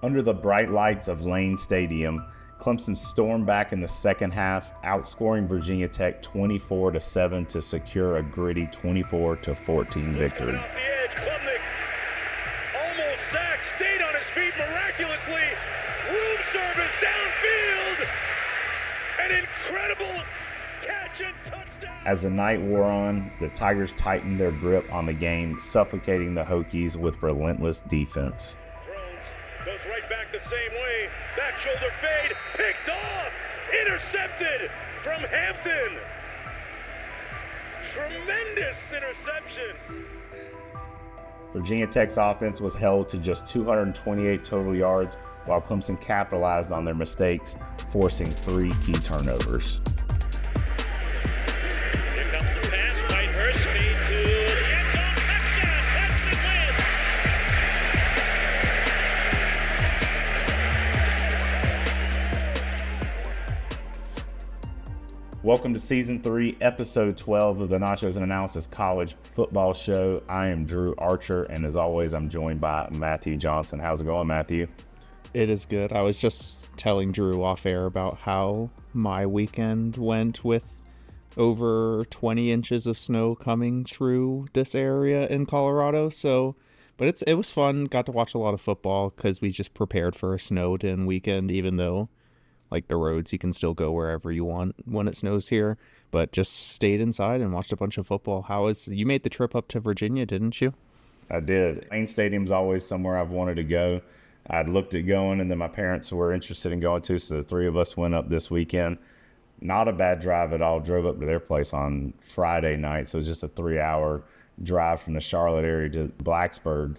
Under the bright lights of Lane Stadium, Clemson stormed back in the second half, outscoring Virginia Tech 24-7 to secure a gritty 24-14 victory. Off the edge, Klubnik almost sacked, stayed on his feet miraculously. Room service downfield. An incredible catch and touchdown. As the night wore on, the Tigers tightened their grip on the game, suffocating the Hokies with relentless defense. Goes right back the same way. Back shoulder fade. Picked off. Intercepted from Hampton. Tremendous interception. Virginia Tech's offense was held to just 228 total yards, while Clemson capitalized on their mistakes, forcing 3 key turnovers. Here comes the pass. Whitehurst fade to the end zone. Touchdown. Clemson wins. Welcome to Season 3, Episode 12 of the Nachos and Analysis College Football Show. I am Drew Archer, and as always, I'm joined by Matthew Johnson. How's it going, Matthew? It is good. I was just telling Drew off air about how my weekend went with over 20 inches of snow coming through this area in Colorado. But it was fun. Got to watch a lot of football because we just prepared for a snowed-in weekend, even though like the roads, you can still go wherever you want when it snows here, but just stayed inside and watched a bunch of football. You made the trip up to Virginia, didn't you? I did. Lane Stadium's always somewhere I've wanted to go. I'd looked at going, and then my parents were interested in going too, so the three of us went up this weekend. Not a bad drive at all. Drove up to their place on Friday night, so it was just a 3-hour drive from the Charlotte area to Blacksburg.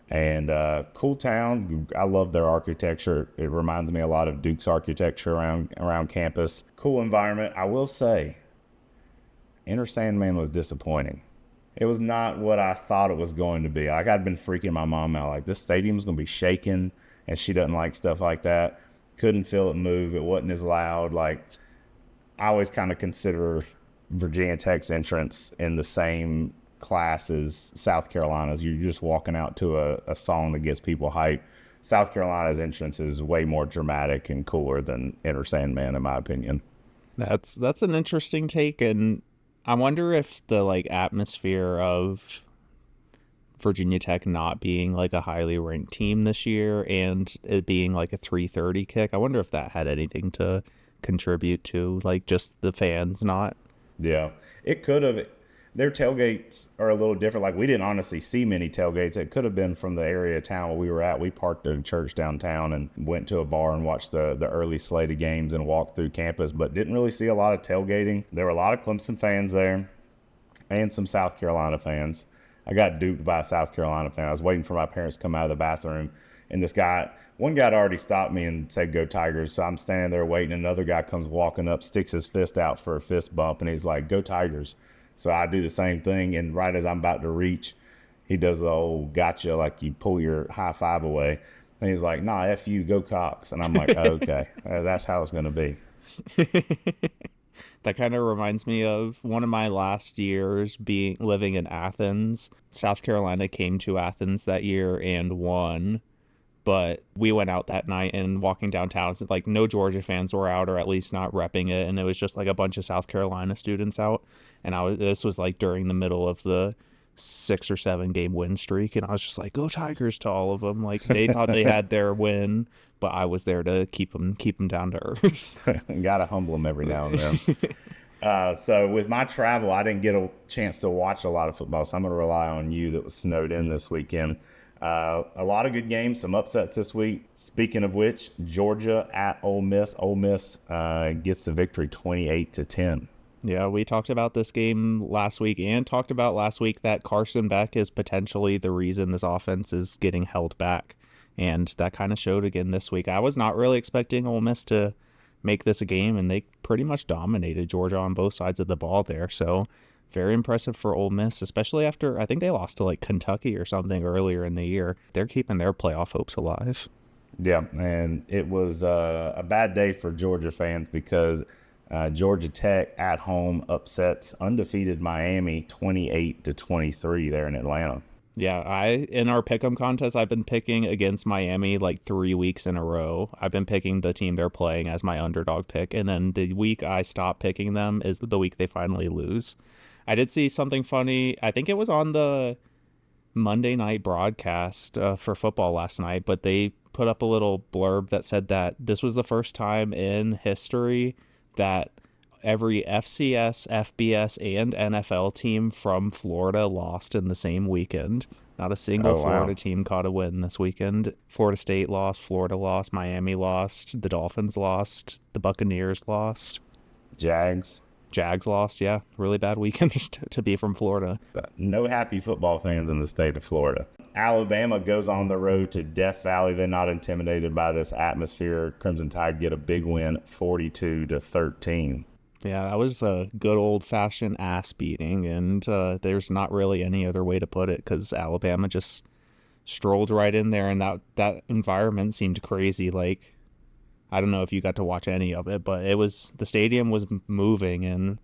And cool town. I love their architecture. It reminds me a lot of Duke's architecture around campus. Cool environment. I will say, Enter Sandman was disappointing. It was not what I thought it was going to be. Like, I'd been freaking my mom out. Like, this stadium's going to be shaking, and she doesn't like stuff like that. Couldn't feel it move. It wasn't as loud. Like, I always kind of consider Virginia Tech's entrance in the same class as South Carolina's. You're just walking out to a song that gets people hyped. South Carolina's entrance is way more dramatic and cooler than Enter Sandman, in my opinion. That's an interesting take, and I wonder if the atmosphere of Virginia Tech not being like a highly ranked team this year and it being like a 3:30 kick, I wonder if that had anything to contribute to just the fans not. Yeah, it could have. Their tailgates are a little different. Like, we didn't honestly see many tailgates. It could have been from the area of town where we were at. We parked at a church downtown and went to a bar and watched the early slate of games and walked through campus, but didn't really see a lot of tailgating. There were a lot of Clemson fans there and some South Carolina fans. I got duped by a South Carolina fan. I was waiting for my parents to come out of the bathroom, and one guy had already stopped me and said, "Go Tigers." So I'm standing there waiting. Another guy comes walking up, sticks his fist out for a fist bump, and he's like, "Go Tigers." So I do the same thing, and right as I'm about to reach, he does the old gotcha, like you pull your high five away. And he's like, "Nah, F you, go Cox." And I'm like, oh, okay, that's how it's going to be. That kind of reminds me of one of my last years living in Athens. South Carolina came to Athens that year and won. But we went out that night and walking downtown, no Georgia fans were out, or at least not repping it. And it was just a bunch of South Carolina students out. And this was during the middle of the 6 or 7 game win streak. And I was just like, "Go Tigers" to all of them. They thought they had their win, but I was there to keep them down to earth. Got to humble them every now and then. So with my travel, I didn't get a chance to watch a lot of football. So I'm going to rely on you that was snowed in this weekend. A lot of good games, some upsets this week. Speaking of which, Georgia at Ole Miss. Ole Miss gets the victory 28-10. Yeah, we talked about this game last week and talked about last week that Carson Beck is potentially the reason this offense is getting held back. And that kind of showed again this week. I was not really expecting Ole Miss to make this a game, and they pretty much dominated Georgia on both sides of the ball there. So very impressive for Ole Miss, especially after I think they lost to Kentucky or something earlier in the year. They're keeping their playoff hopes alive. Yeah, and it was a bad day for Georgia fans because Georgia Tech at home upsets undefeated Miami 28-23 there in Atlanta. Yeah, in our pick'em contest, I've been picking against Miami like 3 weeks in a row. I've been picking the team they're playing as my underdog pick, and then the week I stop picking them is the week they finally lose. I did see something funny. I think it was on the Monday night broadcast for football last night, but they put up a little blurb that said that this was the first time in history that every FCS, FBS, and NFL team from Florida lost in the same weekend. Not a single Oh, wow. Florida team caught a win this weekend. Florida State lost, Florida lost, Miami lost, the Dolphins lost, the Buccaneers lost, Jags. Jags lost. Yeah, really bad weekend to be from Florida. No happy football fans in the state of Florida. Alabama goes on the road to Death Valley. They're not intimidated by this atmosphere. Crimson Tide get a big win, 42-13. Yeah, that was a good old-fashioned ass beating, and there's not really any other way to put it because Alabama just strolled right in there, and that environment seemed crazy. Like, I don't know if you got to watch any of it, but the stadium was moving, and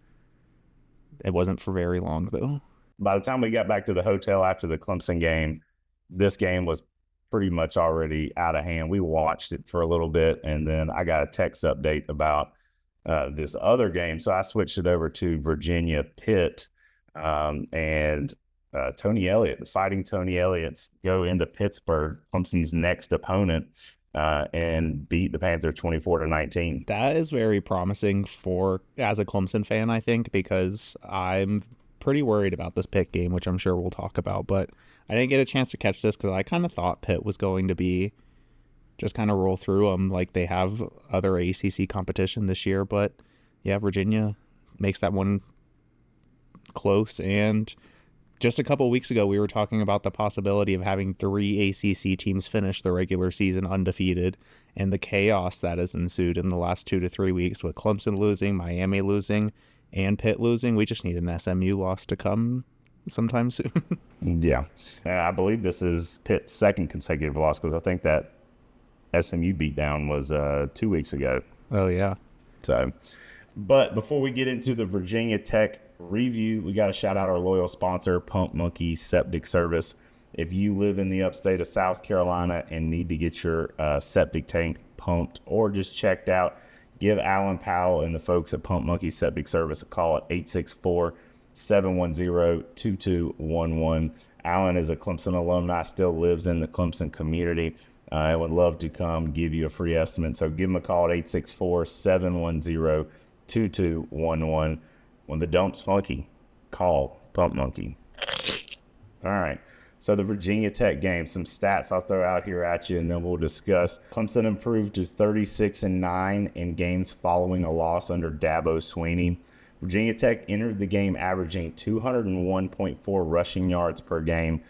it wasn't for very long, though. By the time we got back to the hotel after the Clemson game, this game was pretty much already out of hand. We watched it for a little bit, and then I got a text update about this other game. So I switched it over to Virginia Pitt, and Tony Elliott, the Fighting Tony Elliots, go into Pittsburgh, Clemson's next opponent, and beat the Panthers 24-19. That is very promising as a Clemson fan, I think, because I'm pretty worried about this Pitt game, which I'm sure we'll talk about. But I didn't get a chance to catch this because I kind of thought Pitt was going to be just kind of roll through them like they have other ACC competition this year. But yeah, Virginia makes that one close. And just a couple weeks ago, we were talking about the possibility of having 3 ACC teams finish the regular season undefeated, and the chaos that has ensued in the last 2 to 3 weeks with Clemson losing, Miami losing, and Pitt losing. We just need an SMU loss to come sometime soon. Yeah. I believe this is Pitt's second consecutive loss because I think that SMU beatdown was 2 weeks ago. Oh, yeah. So, but before we get into the Virginia Tech review, we got to shout out our loyal sponsor, Pump Monkey Septic Service. If you live in the upstate of South Carolina and need to get your septic tank pumped or just checked out, give Alan Powell and the folks at Pump Monkey Septic Service a call at 864-710-2211. Alan is a Clemson alumni, still lives in the Clemson community. I would love to come give you a free estimate. So give him a call at 864-710-2211. When the dump's funky, call Pump Monkey. All right. So the Virginia Tech game, some stats I'll throw out here at you, and then we'll discuss. Clemson improved to 36-9 in games following a loss under Dabo Swinney. Virginia Tech entered the game averaging 201.4 rushing yards per game,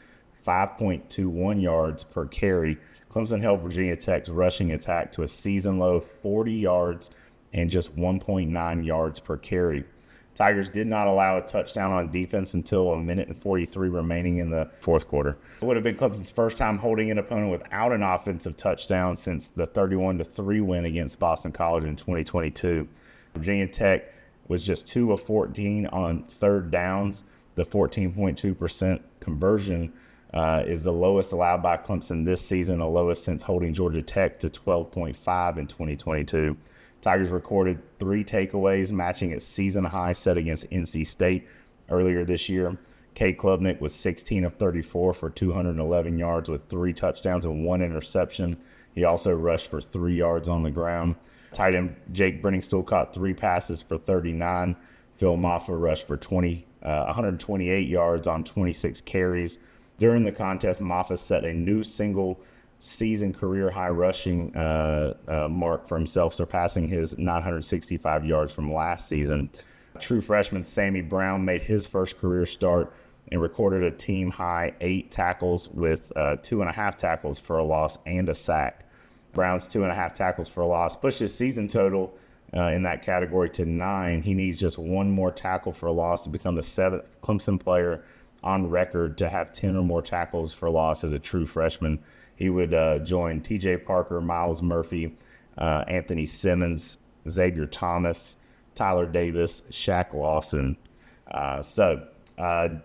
5.21 yards per carry. Clemson held Virginia Tech's rushing attack to a season-low 40 yards and just 1.9 yards per carry. Tigers did not allow a touchdown on defense until 1:43 remaining in the fourth quarter. It would have been Clemson's first time holding an opponent without an offensive touchdown since the 31-3 win against Boston College in 2022. Virginia Tech was just 2 of 14 on third downs. The 14.2% conversion is the lowest allowed by Clemson this season, the lowest since holding Georgia Tech to 12.5 in 2022. Tigers recorded 3 takeaways, matching its season high set against NC State earlier this year. Cade Klubnik was 16 of 34 for 211 yards with 3 touchdowns and 1 interception. He also rushed for 3 yards on the ground. Tight end Jake Brenningstool caught 3 passes for 39. Phil Maffa rushed for 128 yards on 26 carries. During the contest, Maffa set a new single-season career-high rushing mark for himself, surpassing his 965 yards from last season. True freshman Sammy Brown made his first career start and recorded a team-high 8 tackles with 2.5 tackles for a loss and a sack. Brown's 2.5 tackles for a loss pushed his season total in that category to 9. He needs just 1 more tackle for a loss to become the 7th Clemson player on record to have 10 or more tackles for loss as a true freshman. He would join T.J. Parker, Miles Murphy, Anthony Simmons, Xavier Thomas, Tyler Davis, Shaq Lawson.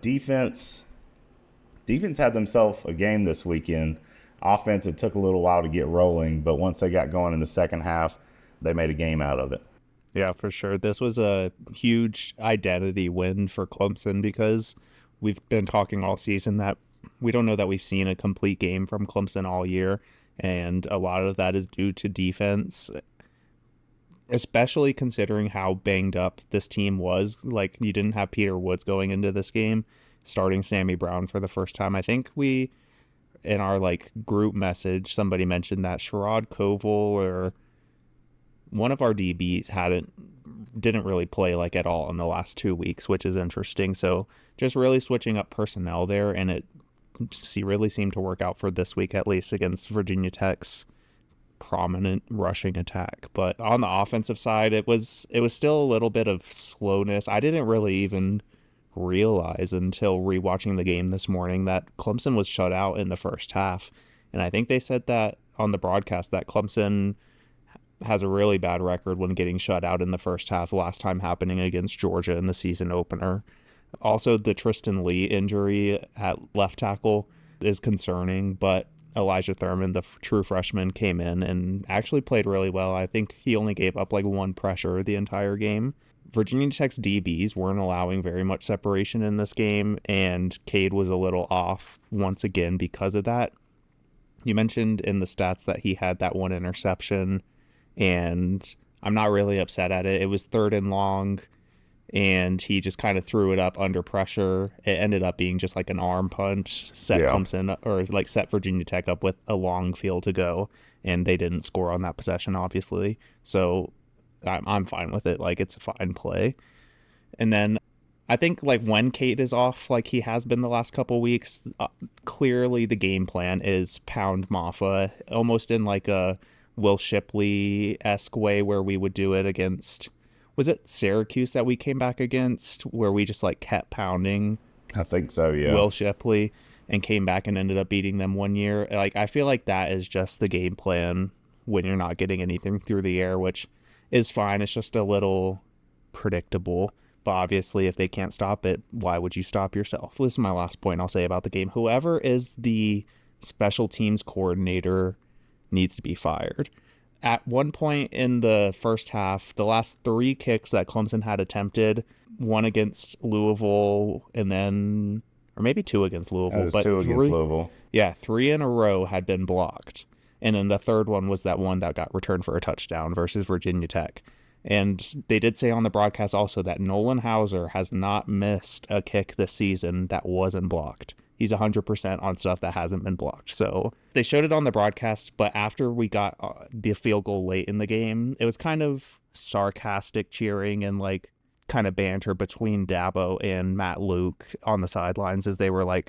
Defense, defense had themselves a game this weekend. Offense, it took a little while to get rolling, but once they got going in the second half, they made a game out of it. Yeah, for sure. This was a huge identity win for Clemson because we've been talking all season that we don't know that we've seen a complete game from Clemson all year, and a lot of that is due to defense, especially considering how banged up this team was. Like, you didn't have Peter Woods going into this game, starting Sammy Brown for the first time. I think in our group message, somebody mentioned that Sherrod Koval or one of our DBs didn't really play at all in the last 2 weeks, which is interesting. So just really switching up personnel there, and it really seemed to work out for this week, at least against Virginia Tech's prominent rushing attack. But on the offensive side, it was still a little bit of slowness. I didn't really even realize until rewatching the game this morning that Clemson was shut out in the first half. And I think they said that on the broadcast that Clemson has a really bad record when getting shut out in the first half, last time happening against Georgia in the season opener. Also, the Tristan Lee injury at left tackle is concerning, but Elijah Thurman, the true freshman, came in and actually played really well. I think he only gave up one pressure the entire game. Virginia Tech's DBs weren't allowing very much separation in this game, and Cade was a little off once again because of that. You mentioned in the stats that he had that one interception, and I'm not really upset at it. It was 3rd and long, and he just kind of threw it up under pressure. It ended up being just an arm punch, set Clemson, or set Virginia Tech up with a long field to go, and they didn't score on that possession, obviously. So I'm fine with it. It's a fine play. And then I think when Cade is off, he has been the last couple weeks, clearly the game plan is pound Maffa, almost in a Will Shipley-esque way, where we would do it against, was it Syracuse that we came back against, where we just kept pounding? I think so, yeah. Will Shipley, and came back and ended up beating them one year. I feel like that is just the game plan when you're not getting anything through the air, which is fine. It's just a little predictable. But obviously, if they can't stop it, why would you stop yourself? This is my last point I'll say about the game. Whoever is the special teams coordinator needs to be fired. At one point in the first half, the last 3 kicks that Clemson had attempted, one against Louisville and then, or maybe 2 against Louisville. But 2 against Louisville. Yeah, 3 in a row had been blocked. And then the third one was that one that got returned for a touchdown versus Virginia Tech. And they did say on the broadcast also that Nolan Hauser has not missed a kick this season that wasn't blocked. He's 100% on stuff that hasn't been blocked. So they showed it on the broadcast, but after we got the field goal late in the game, it was kind of sarcastic cheering and kind of banter between Dabo and Matt Luke on the sidelines as they were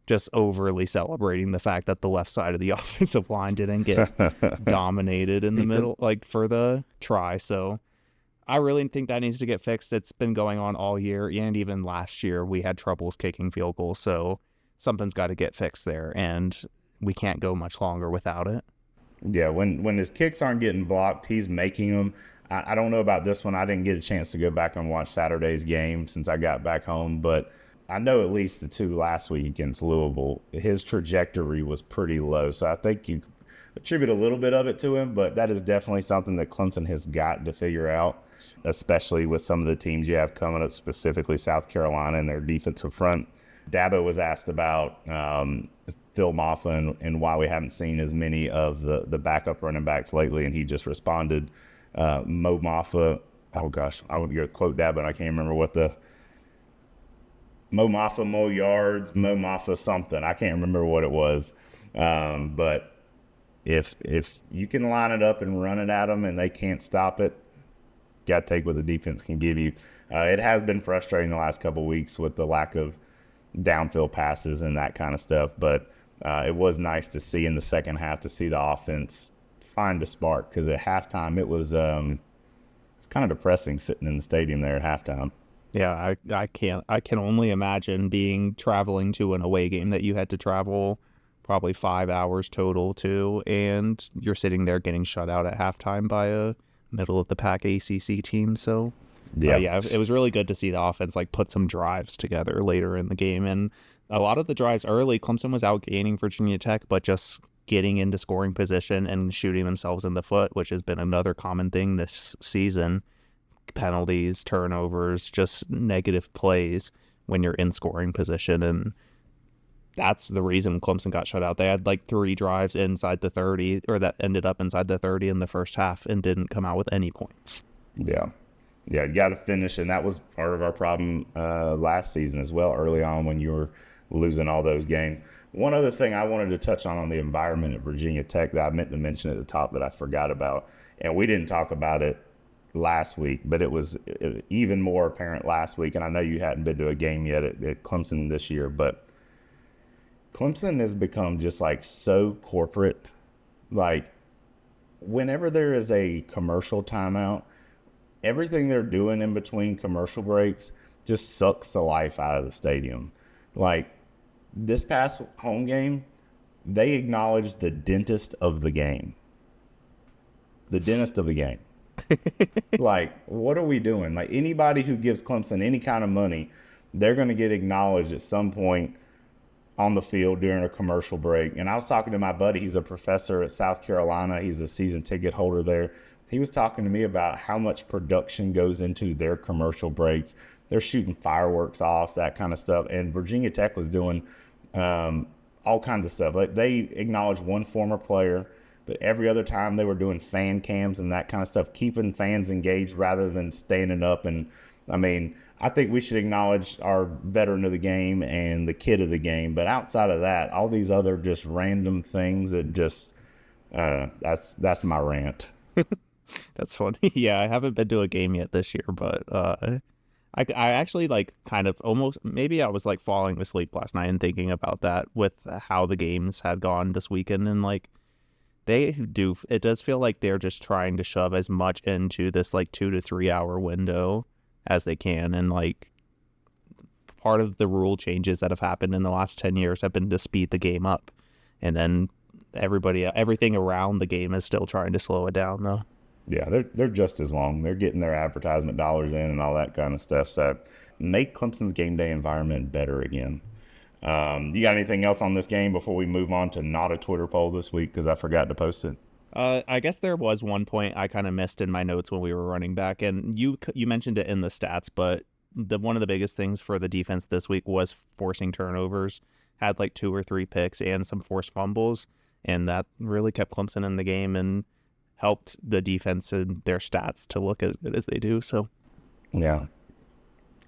just overly celebrating the fact that the left side of the offensive line didn't get dominated in the middle, for the try. So I really think that needs to get fixed. It's been going on all year, and even last year we had troubles kicking field goals. So something's got to get fixed there, and we can't go much longer without it. Yeah, when his kicks aren't getting blocked, he's making them. I don't know about this one. I didn't get a chance to go back and watch Saturday's game since I got back home, but I know at least the 2 last week against Louisville, his trajectory was pretty low. So I think you attribute a little bit of it to him, but that is definitely something that Clemson has got to figure out, especially with some of the teams you have coming up, specifically South Carolina and their defensive front. Dabo was asked about Phil Maffa and why we haven't seen as many of the backup running backs lately, and he just responded, Mo Maffa, oh gosh, I would go quote Dabo, and I can't remember what the Mo Maffa, Mo yards, Mo Maffa something. I can't remember what it was. But if you can line it up and run it at them and they can't stop it, got to take what the defense can give you. It has been frustrating the last couple of weeks with the lack of downfield passes and that kind of stuff. But it was nice to see in the second half to see the offense find a spark, because at halftime it was kind of depressing sitting in the stadium there at halftime. Yeah, I can only imagine traveling to an away game that you had to travel probably 5 hours total to, and you're sitting there getting shut out at halftime by a middle of the pack ACC team. So yeah, it was really good to see the offense put some drives together later in the game, and A lot of the drives early, Clemson was outgaining Virginia Tech, but just getting into scoring position and shooting themselves in the foot, which has been another common thing this season. Penalties, turnovers, just negative plays when you're in scoring position. And that's the reason Clemson got shut out. They had like 3 drives inside the 30, or that ended up inside the 30 in the first half and didn't come out with any points. Yeah. Yeah, you got to finish, and that was part of our problem last season as well, early on when you were losing all those games. One other thing I wanted to touch on the environment at Virginia Tech that I meant to mention at the top that I forgot about, and we didn't talk about it last week, but it was even more apparent last week, and I know you hadn't been to a game yet at Clemson this year, but Clemson has become just like so corporate. Like, whenever there is a commercial timeout, everything they're doing in between commercial breaks just sucks the life out of the stadium. Like, this past home game, they acknowledged the dentist of the game. The dentist of the game. Like, what are we doing? Like, anybody who gives Clemson any kind of money, they're going to get acknowledged at some point on the field during a commercial break. And I was talking to my buddy. He's a professor at South Carolina. He's a season ticket holder there. He was talking to me about how much production goes into their commercial breaks. They're shooting fireworks off, that kind of stuff. And Virginia Tech was doing all kinds of stuff. Like, they acknowledged one former player, but every other time they were doing fan cams and that kind of stuff, keeping fans engaged rather than standing up. And, I mean, I think we should acknowledge our veteran of the game and the kid of the game. But outside of that, all these other just random things that just that's my rant. That's funny. Yeah, I haven't been to a game yet this year, but I actually like kind of almost, maybe I was like falling asleep last night and thinking about that with how the games had gone this weekend. And like, it does feel like they're just trying to shove as much into this like 2 to 3 hour window as they can. And like, part of the rule changes that have happened in the last 10 years have been to speed the game up. And then everything around the game is still trying to slow it down though. Yeah, they're just as long. They're getting their advertisement dollars in and all that kind of stuff. So make Clemson's game day environment better again. You got anything else on this game before we move on to not a Twitter poll this week because I forgot to post it? I guess there was one point I kind of missed in my notes when we were running back, and you mentioned it in the stats, but one of the biggest things for the defense this week was forcing turnovers. Had like 2 or 3 picks and some forced fumbles, and that really kept Clemson in the game and helped the defense and their stats to look as good as they do. So, yeah.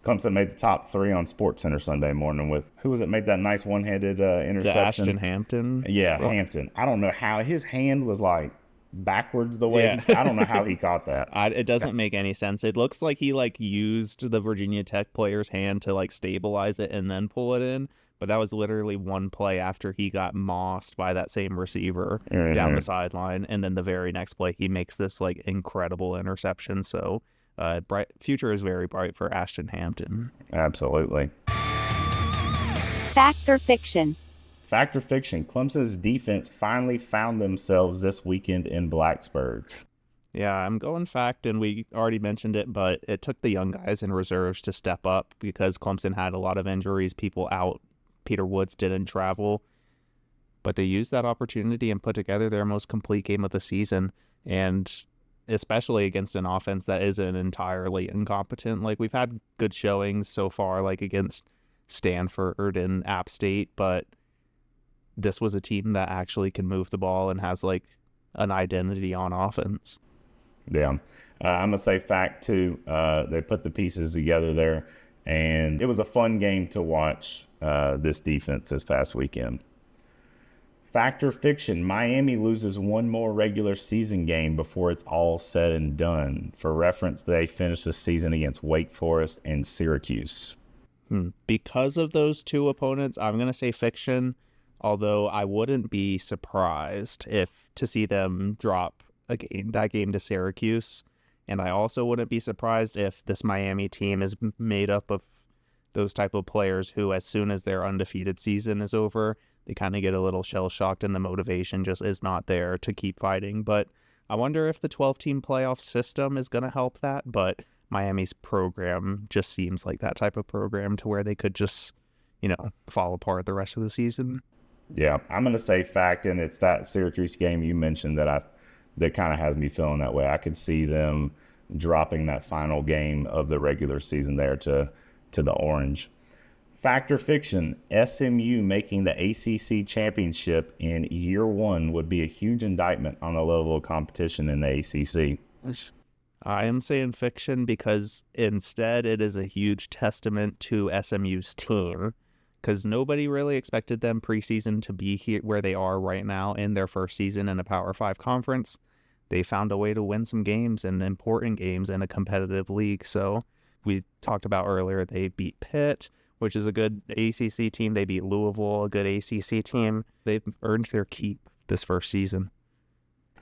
Clemson made the top 3 on SportsCenter Sunday morning with, who was it, made that nice one-handed interception? The Ashton Hampton? Yeah, well, Hampton. I don't know how. His hand was like backwards the way. I don't know how he caught that. It doesn't make any sense. It looks like he like used the Virginia Tech player's hand to like stabilize it and then pull it in. But that was literally one play after he got mossed by that same receiver down the sideline. And then the very next play, he makes this like incredible interception. So future is very bright for Ashton Hampton. Absolutely. Fact or fiction? Fact or fiction. Clemson's defense finally found themselves this weekend in Blacksburg. Yeah, I'm going fact, and we already mentioned it, but it took the young guys in reserves to step up because Clemson had a lot of injuries, people out. Peter Woods didn't travel, but they used that opportunity and put together their most complete game of the season, and especially against an offense that isn't entirely incompetent. Like, we've had good showings so far, like against Stanford and App State, but this was a team that actually can move the ball and has like an identity on offense. Yeah, I'm gonna say fact too. They put the pieces together there, and it was a fun game to watch. This defense this past weekend. Fact or fiction, Miami loses one more regular season game before it's all said and done. For reference, they finished the season against Wake Forest and Syracuse. Because of those 2 opponents, I'm going to say fiction, although I wouldn't be surprised to see them drop that game to Syracuse. And I also wouldn't be surprised if this Miami team is made up of those type of players who, as soon as their undefeated season is over, they kind of get a little shell-shocked and the motivation just is not there to keep fighting. But I wonder if the 12-team playoff system is going to help that. But Miami's program just seems like that type of program to where they could just fall apart the rest of the season. Yeah, I'm going to say fact, and it's that Syracuse game you mentioned that kind of has me feeling that way. I could see them dropping that final game of the regular season there to the Orange. Fact or fiction, SMU making the ACC championship in year one would be a huge indictment on the level of competition in the ACC. I am saying fiction because instead it is a huge testament to SMU's team, because nobody really expected them preseason to be here where they are right now in their first season in a Power 5 conference. They found a way to win some games, and important games in a competitive league. So we talked about earlier, they beat Pitt, which is a good ACC team. They beat Louisville, a good ACC team. They've earned their keep this first season.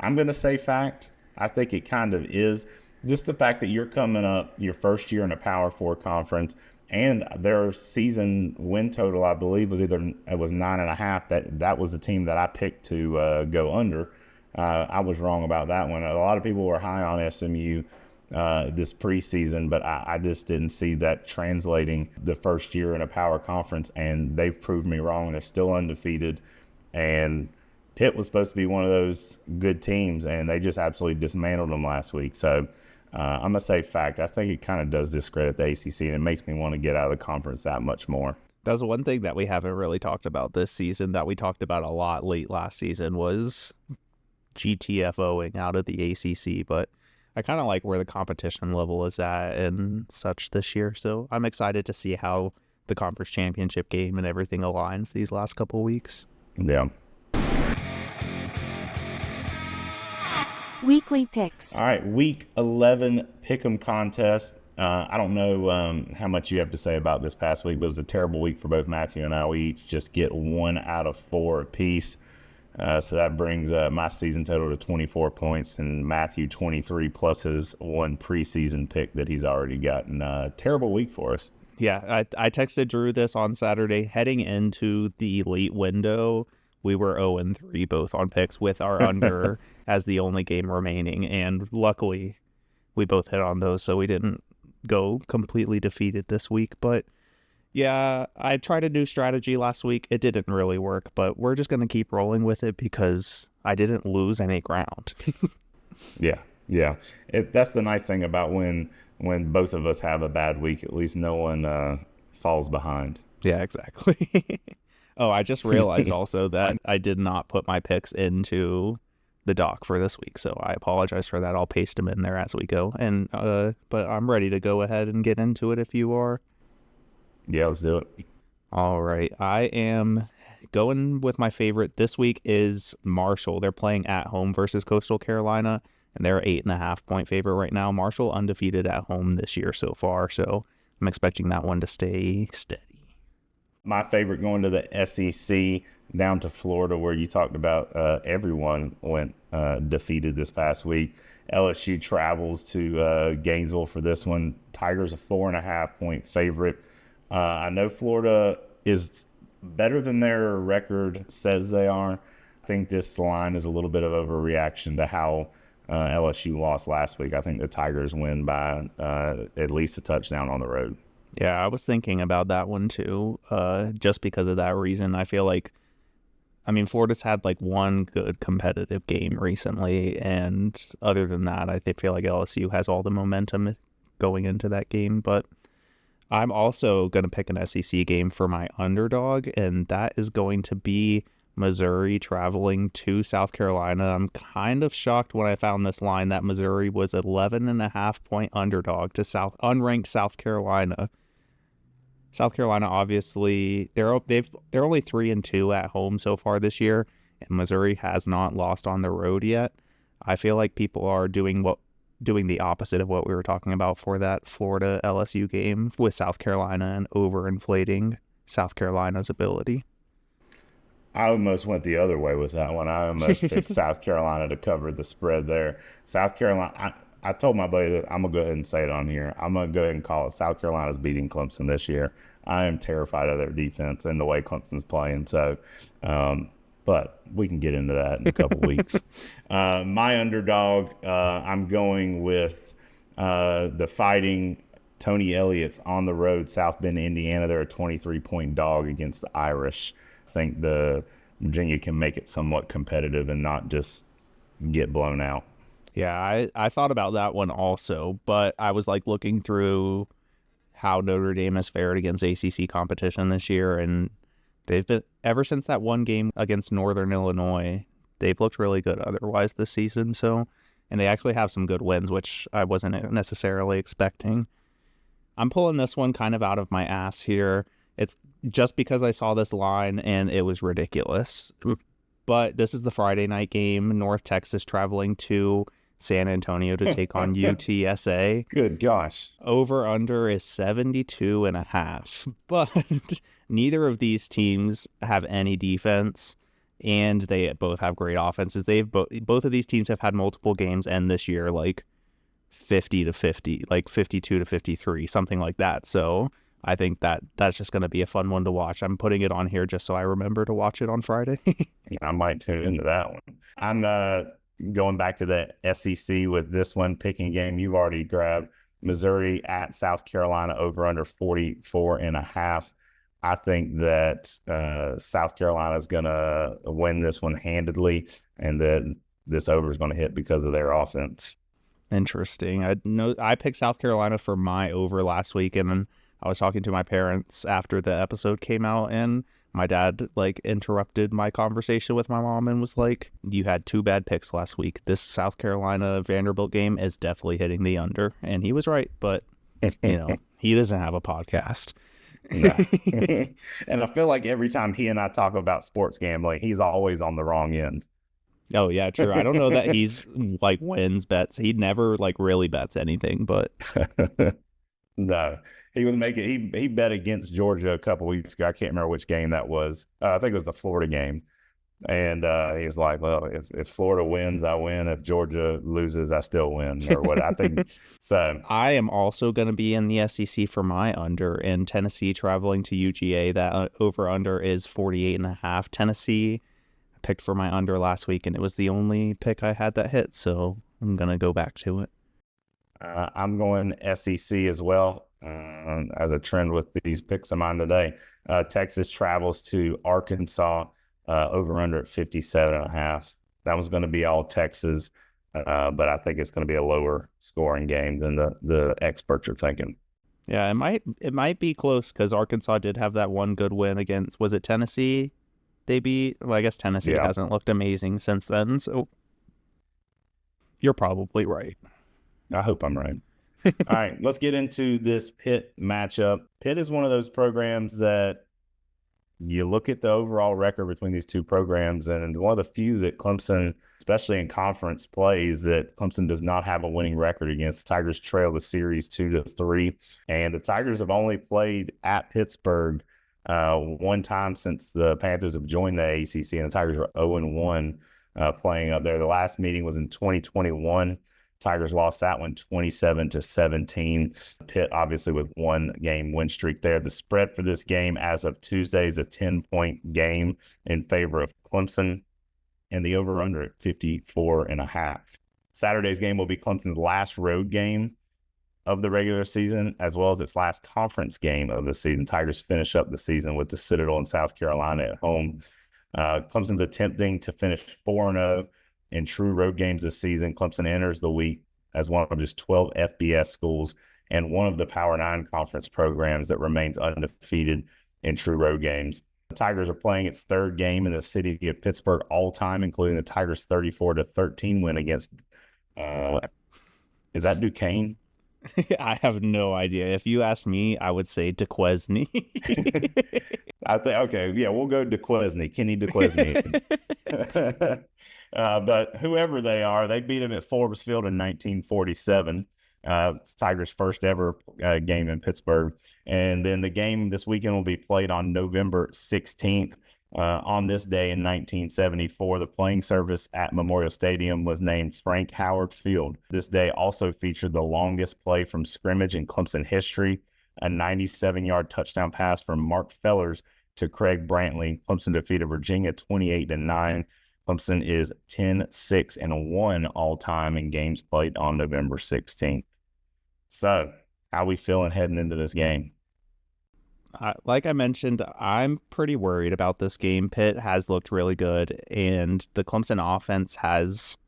I'm going to say fact. I think it kind of is. Just the fact that you're coming up your first year in a Power 4 conference, and their season win total, I believe, was 9.5. That was the team that I picked to go under. I was wrong about that one. A lot of people were high on SMU this preseason, but I just didn't see that translating the first year in a power conference, and they've proved me wrong. They're still undefeated, and Pitt was supposed to be one of those good teams, and they just absolutely dismantled them last week. So I'm going to say fact. I think it kind of does discredit the ACC, and it makes me want to get out of the conference that much more. That's one thing that we haven't really talked about this season that we talked about a lot late last season was GTFOing out of the ACC, but I kind of like where the competition level is at and such this year. So I'm excited to see how the conference championship game and everything aligns these last couple weeks. Yeah. Weekly picks. All right, week 11 pick'em contest. I don't know how much you have to say about this past week, but it was a terrible week for both Matthew and I. We each just get 1 out of 4 apiece. So that brings my season total to 24 points, and Matthew 23 plus his one preseason pick that he's already gotten. Terrible week for us. Yeah, I texted Drew this on Saturday. Heading into the elite window, we were 0-3 both on picks with our under as the only game remaining, and luckily we both hit on those, so we didn't go completely defeated this week. But yeah, I tried a new strategy last week. It didn't really work, but we're just going to keep rolling with it because I didn't lose any ground. Yeah. That's the nice thing about when both of us have a bad week. At least no one falls behind. Yeah, exactly. Oh, I just realized also that I did not put my picks into the doc for this week, so I apologize for that. I'll paste them in there as we go. And but I'm ready to go ahead and get into it if you are. Yeah, let's do it. All right. I am going with my favorite this week is Marshall. They're playing at home versus Coastal Carolina, and they're 8.5 point favorite right now. Marshall undefeated at home this year so far, so I'm expecting that one to stay steady. My favorite going to the SEC down to Florida, where you talked about everyone went defeated this past week. LSU travels to Gainesville for this one. Tigers a 4.5 point favorite. I know Florida is better than their record says they are. I think this line is a little bit of overreaction to how LSU lost last week. I think the Tigers win by at least a touchdown on the road. Yeah, I was thinking about that one too, just because of that reason. I feel like, Florida's had like one good competitive game recently, and other than that, I feel like LSU has all the momentum going into that game, but I'm also going to pick an SEC game for my underdog, and that is going to be Missouri traveling to South Carolina. I'm kind of shocked when I found this line that Missouri was 11.5 point underdog to unranked South Carolina. South Carolina, obviously, they're only 3-2 at home so far this year, and Missouri has not lost on the road yet. I feel like people are doing the opposite of what we were talking about for that Florida LSU game with South Carolina and overinflating South Carolina's ability. I almost went the other way with that one. I almost picked South Carolina to cover the spread there. South Carolina, I told my buddy that I'm going to go ahead and say it on here. I'm going to go ahead and call it. South Carolina's beating Clemson this year. I am terrified of their defense and the way Clemson's playing. So, but we can get into that in a couple weeks. My underdog, I'm going with the Fighting Tony Elliott's on the road, South Bend, Indiana. They're a 23-point dog against the Irish. I think the Virginia can make it somewhat competitive and not just get blown out. Yeah, I thought about that one also, but I was like looking through how Notre Dame has fared against ACC competition this year, and they've been, ever since that one game against Northern Illinois, they've looked really good otherwise this season. So, and they actually have some good wins, which I wasn't necessarily expecting. I'm pulling this one kind of out of my ass here. It's just because I saw this line and it was ridiculous. But this is the Friday night game. North Texas traveling to San Antonio to take on UTSA. Good gosh. Over under is 72.5. But neither of these teams have any defense, and they both have great offenses. They've both of these teams have had multiple games end this year like 50-50, like 52-53, something like that. So I think that's just going to be a fun one to watch. I'm putting it on here just so I remember to watch it on Friday. Yeah, I might tune into that one. I'm going back to the SEC with this one, picking game you've already grabbed. Missouri at South Carolina, over under 44.5. I think that South Carolina is going to win this one handedly, and that this over is going to hit because of their offense. Interesting. I picked South Carolina for my over last week, and I was talking to my parents after the episode came out, and my dad like interrupted my conversation with my mom and was like, "You had two bad picks last week. This South Carolina Vanderbilt game is definitely hitting the under." And he was right, but you know, he doesn't have a podcast. And I feel like every time he and I talk about sports gambling, he's always on the wrong end. Oh yeah, true. I don't know that he's like wins bets. He never like really bets anything, but no, he was making, he bet against Georgia a couple weeks ago. I can't remember which game that was. I think it was the Florida game. And he was like, well, if Florida wins, I win. If Georgia loses, I still win, or what I think. So I am also going to be in the SEC for my under, and Tennessee traveling to UGA. That over under is 48.5. Tennessee picked for my under last week, and it was the only pick I had that hit, so I'm going to go back to it. I'm going SEC as well, as a trend with these picks of mine today. Texas travels to Arkansas, over under at 57.5. That was going to be all Texas, but I think it's going to be a lower scoring game than the experts are thinking. Yeah, it might be close because Arkansas did have that one good win against, was it Tennessee? They beat, well, I guess Tennessee hasn't looked amazing since then, so you're probably right. I hope I'm right. All right, let's get into this Pitt matchup. Pitt is one of those programs that you look at the overall record between these two programs, and one of the few that Clemson, especially in conference plays, that Clemson does not have a winning record against. The Tigers trail the series 2-3, and the Tigers have only played at Pittsburgh one time since the Panthers have joined the ACC, and the Tigers are 0-1 playing up there. The last meeting was in 2021. Tigers lost that one 27-17. Pitt, obviously, with one game win streak there. The spread for this game as of Tuesday is a 10-point game in favor of Clemson, and the over-under at 54.5. Saturday's game will be Clemson's last road game of the regular season, as well as its last conference game of the season. Tigers finish up the season with the Citadel in South Carolina at home. Clemson's attempting to finish 4-0 in true road games this season. Clemson enters the week as one of just 12 FBS schools and one of the Power 9 conference programs that remains undefeated in true road games. The Tigers are playing its third game in the city of Pittsburgh all time, including the Tigers' 34-13 win against, is that Duquesne? I have no idea. If you ask me, I would say Duquesne. I think, okay, yeah, we'll go Duquesne, Kenny Duquesne. But whoever they are, they beat him at Forbes Field in 1947. It's Tigers' first ever game in Pittsburgh. And then the game this weekend will be played on November 16th. On this day in 1974, the playing surface at Memorial Stadium was named Frank Howard Field. This day also featured the longest play from scrimmage in Clemson history, a 97-yard touchdown pass from Mark Fellers to Craig Brantley. Clemson defeated Virginia 28-9. Clemson is 10-6-1 all time in games played on November 16th. So How we feeling heading into this game? Like I mentioned, I'm pretty worried about this game. Pitt has looked really good, and the Clemson offense has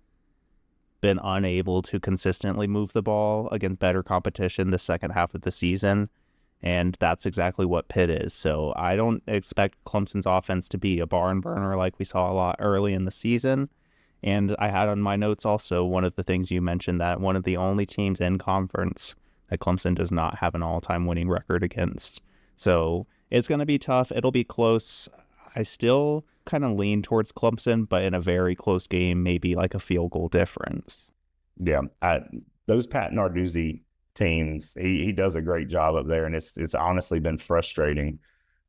been unable to consistently move the ball against better competition the second half of the season, and that's exactly what Pitt is. So I don't expect Clemson's offense to be a barn burner like we saw a lot early in the season. And I had on my notes also one of the things you mentioned, that one of the only teams in conference that Clemson does not have an all-time winning record against. So it's going to be tough. It'll be close. I still kind of lean towards Clemson, but in a very close game, maybe like a field goal difference. Yeah, those Pat Narduzzi teams, he does a great job up there, and it's honestly been frustrating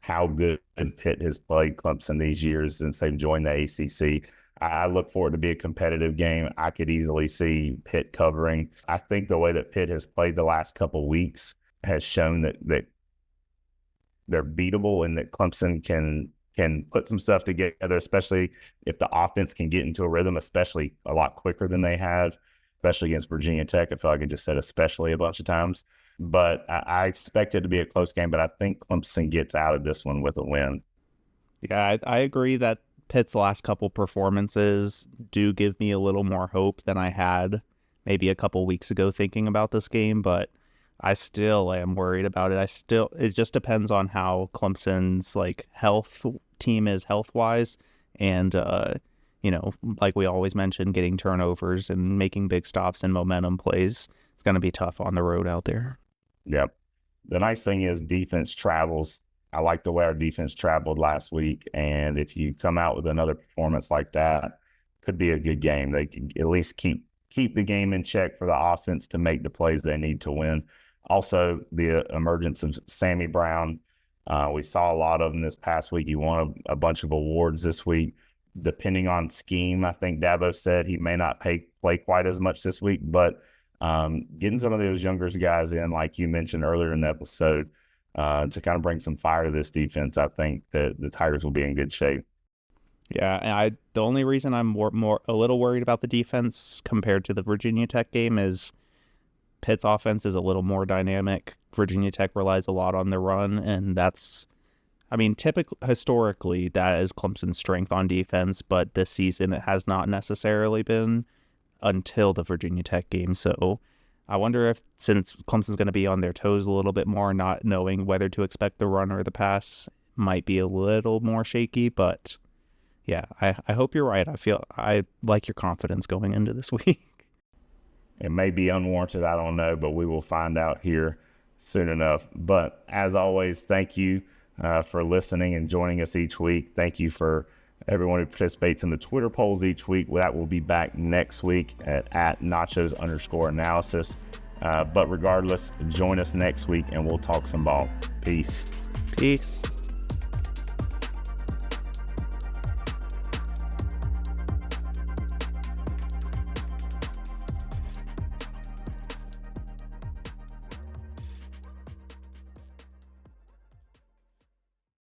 how good Pitt has played Clemson these years since they've joined the ACC. I look for it to be a competitive game. I could easily see Pitt covering. I think the way that Pitt has played the last couple weeks has shown that they're beatable and that Clemson can put some stuff together, especially if the offense can get into a rhythm, especially a lot quicker than they have, especially against Virginia Tech. I feel like I just said especially a bunch of times. But I expect it to be a close game, but I think Clemson gets out of this one with a win. Yeah, I agree that Pitt's last couple performances do give me a little more hope than I had maybe a couple weeks ago thinking about this game, but I still am worried about it. It just depends on how Clemson's health team is health-wise, and like we always mention, getting turnovers and making big stops and momentum plays. It's going to be tough on the road out there. Yep. The nice thing is defense travels. I like the way our defense traveled last week, and if you come out with another performance like that, could be a good game. They can at least keep the game in check for the offense to make the plays they need to win. Also, the emergence of Sammy Brown. We saw a lot of him this past week. He won a bunch of awards this week. Depending on scheme, I think Dabo said he may not play quite as much this week, but getting some of those younger guys in, like you mentioned earlier in the episode, to kind of bring some fire to this defense, I think that the Tigers will be in good shape. Yeah, and the only reason I'm a little worried about the defense compared to the Virginia Tech game is Pitt's offense is a little more dynamic. Virginia Tech relies a lot on the run, and historically, that is Clemson's strength on defense, but this season it has not necessarily been until the Virginia Tech game. So I wonder if, since Clemson's going to be on their toes a little bit more, not knowing whether to expect the run or the pass, might be a little more shaky, but yeah, I hope you're right. I like your confidence going into this week. It may be unwarranted, I don't know, but we will find out here soon enough. But as always, thank you for listening and joining us each week. Thank you for everyone who participates in the Twitter polls each week. That will be back next week at @nachos_analysis. But regardless, join us next week and we'll talk some ball. Peace. Peace.